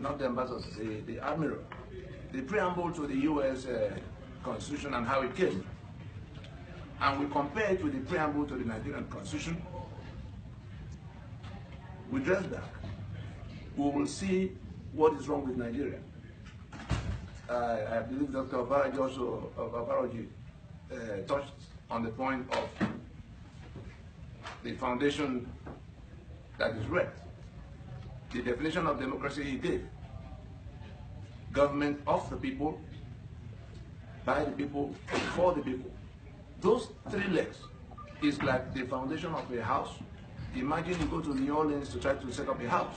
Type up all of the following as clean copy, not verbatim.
not the ambassador, the admiral, the preamble to the U.S. Constitution and how it came, and we compare it with the preamble to the Nigerian Constitution, we dress back, we will see what is wrong with Nigeria. I believe Dr. Avaroji touched on the point of the foundation that is wrecked. The definition of democracy he gave: government of the people, by the people, for the people. Those three legs is like the foundation of a house. Imagine you go to New Orleans to try to set up a house.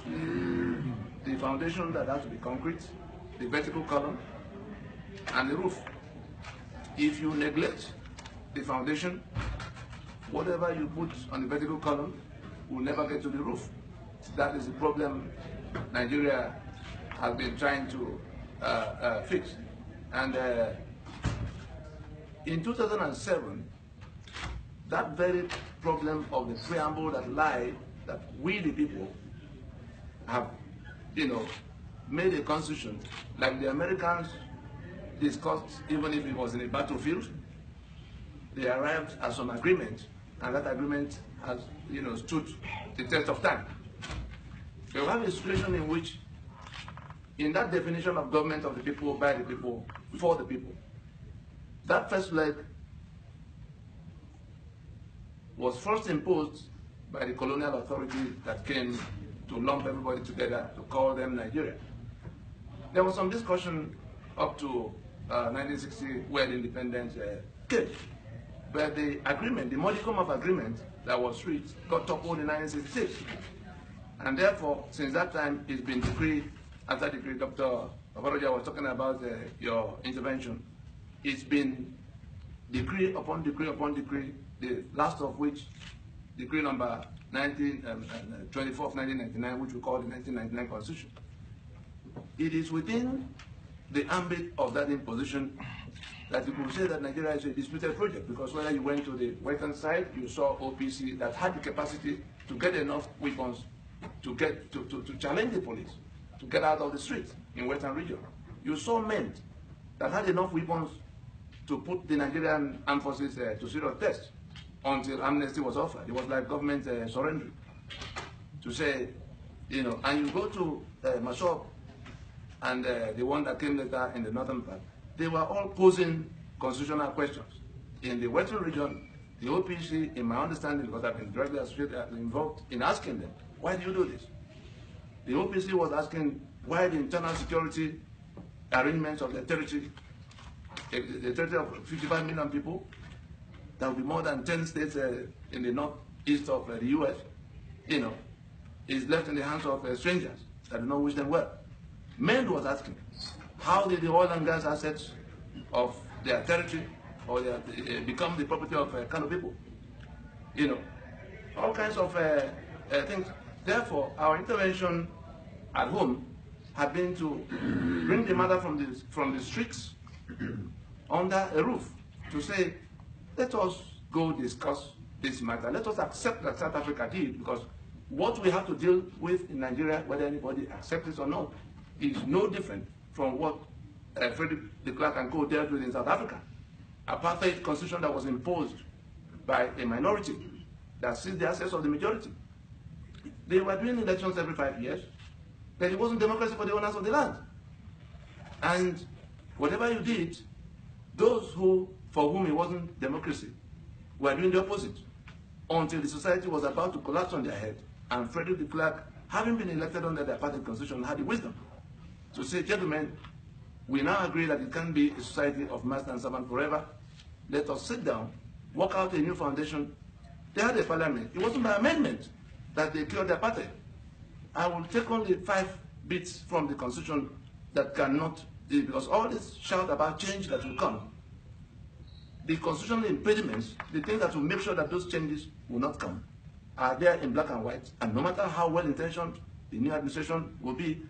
The foundation that has to be concrete, the vertical column, and the roof. If you neglect the foundation, whatever you put on the vertical column will never get to the roof. That is the problem Nigeria has been trying to fix. And in 2007, that very problem of the preamble that lied that we the people have, made a constitution like the Americans discussed, even if it was in a battlefield. They arrived at some agreement, and that agreement has, stood the test of time. We have a situation in which, in that definition of government of the people, by the people, for the people, that first leg was first imposed by the colonial authority that came to lump everybody together to call them Nigeria. There was some discussion up to 1960 where the independence came. But the agreement, the modicum of agreement that was reached, got toppled in 1966. And therefore, since that time, it's been decree after decree. Dr. Avaroja was talking about your intervention. It's been decree upon decree upon decree, the last of which, decree number 24 of 1999, which we call the 1999 Constitution. It is within the ambit of that imposition that you could say that Nigeria is a disputed project, because whether you went to the western side, you saw OPC that had the capacity to get enough weapons to challenge the police, to get out of the streets in western region. You saw men that had enough weapons to put the Nigerian armed forces to serious test until amnesty was offered. It was like government surrendering to say, and you go to Mashop and the one that came later in the northern part, they were all posing constitutional questions. In the western region, the OPC, in my understanding, because I've been directly involved in asking them, why do you do this? The OPC was asking why the internal security arrangements of the territory of 55 million people, that will be more than 10 states in the northeast of the US, is left in the hands of strangers that do not wish them well. Men was asking, how did the oil and gas assets of their territory or become the property of Kano people? All kinds of things. Therefore, our intervention at home had been to bring the matter from the streets under a roof, to say, let us go discuss this matter. Let us accept that South Africa did, because what we have to deal with in Nigeria, whether anybody accepts it or not, is no different from what Frederick de Klerk and co. dealt with in South Africa. Apartheid constitution that was imposed by a minority that seized the assets of the majority. They were doing elections every 5 years, but it wasn't democracy for the owners of the land. And whatever you did, those for whom it wasn't democracy were doing the opposite, until the society was about to collapse on their head. And Frederick de Klerk, having been elected under the apartheid constitution, had the wisdom to say, gentlemen, we now agree that it can't be a society of master and servant forever. Let us sit down, work out a new foundation. They had a parliament. It wasn't by amendment that they killed the apartheid. I will take only 5 bits from the constitution that cannot, because all this shout about change that will come, the constitutional impediments, the things that will make sure that those changes will not come, are there in black and white. And no matter how well-intentioned the new administration will be,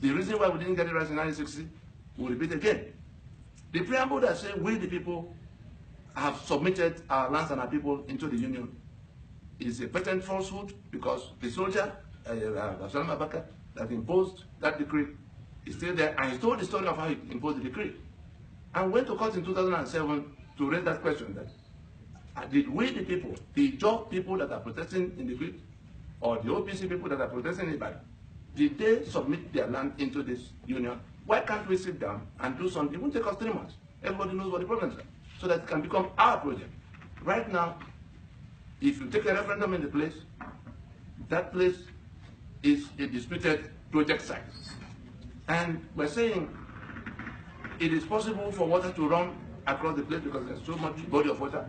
the reason why we didn't get it right in 1960 will repeat again. The preamble that says we the people have submitted our lands and our people into the union is a patent falsehood, because the soldier, Absalom Abaka, that imposed that decree is still there, and he told the story of how he imposed the decree. And went to court in 2007 to raise that question that did we, the people, the job people that are protesting in the grid, or the OPC people that are protesting in Ibadan, did they submit their land into this union? Why can't we sit down and do something? It won't take us 3 months. Everybody knows what the problems are, so that it can become our project. Right now, if you take a referendum in the place, that place is a disputed project site. And we're saying it is possible for water to run across the place because there's so much body of water.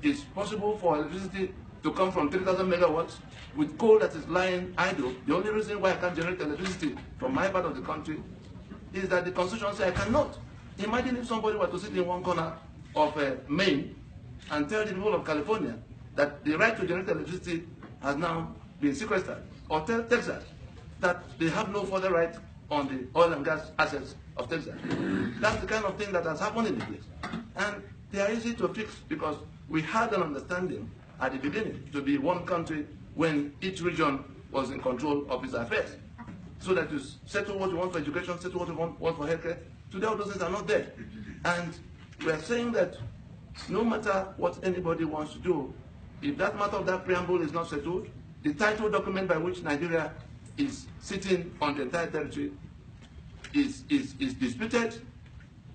It's possible for electricity to come from 3,000 megawatts with coal that is lying idle. The only reason why I can't generate electricity from my part of the country is that the Constitution says I cannot. Imagine if somebody were to sit in one corner of Maine and tell the people of California that the right to generate electricity has now been sequestered, or tell Texas that they have no further right on the oil and gas assets of Texas. That's the kind of thing that has happened in the place. And they are easy to fix because we had an understanding at the beginning to be one country when each region was in control of its affairs. So that you settle what you want for education, settle what you want for healthcare. Today all those things are not there. And we are saying that no matter what anybody wants to do, if that matter of that preamble is not settled, the title document by which Nigeria is sitting on the entire territory is disputed,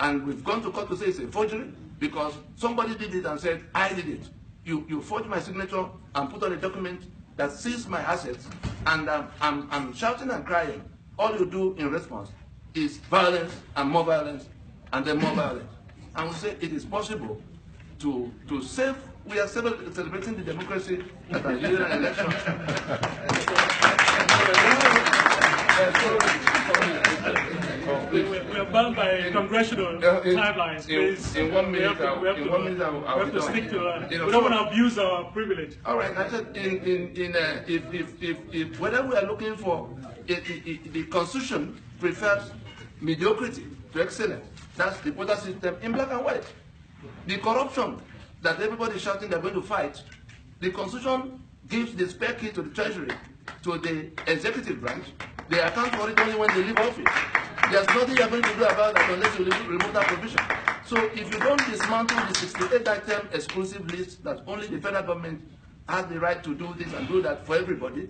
and we've gone to court to say it's a forgery because somebody did it and said, I did it. You forged my signature and put on a document that seized my assets, and I'm shouting and crying. All you do in response is violence and more violence and then more violence. And we say it is possible to save. We are celebrating the democracy at a Nigerian election. We are bound by congressional timelines. Please. In 1 minute, we have to stick to that. We don't want to abuse our privilege. All right. I said, if whether we are looking for the Constitution prefers mediocrity to excellence. That's the quota system in black and white. The corruption that everybody is shouting they're going to fight, the Constitution gives the spare key to the Treasury, to the executive branch. They account for it only when they leave office. There's nothing you're going to do about that unless you remove that provision. So if you don't dismantle the 68-item exclusive list that only the federal government has the right to do this and do that for everybody,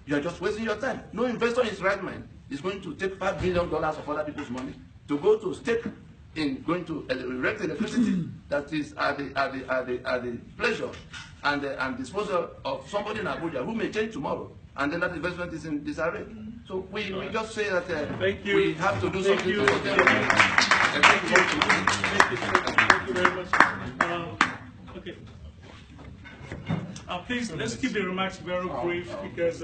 you're just wasting your time. No investor in his right mind is going to take $5 billion of other people's money to go to stake in going to erect electricity that is at the pleasure and disposal of somebody in Abuja who may change tomorrow, and then that investment is in disarray. So we just say that we have to do something to protect them. Thank you very much. Okay. Please, let's keep the remarks very brief because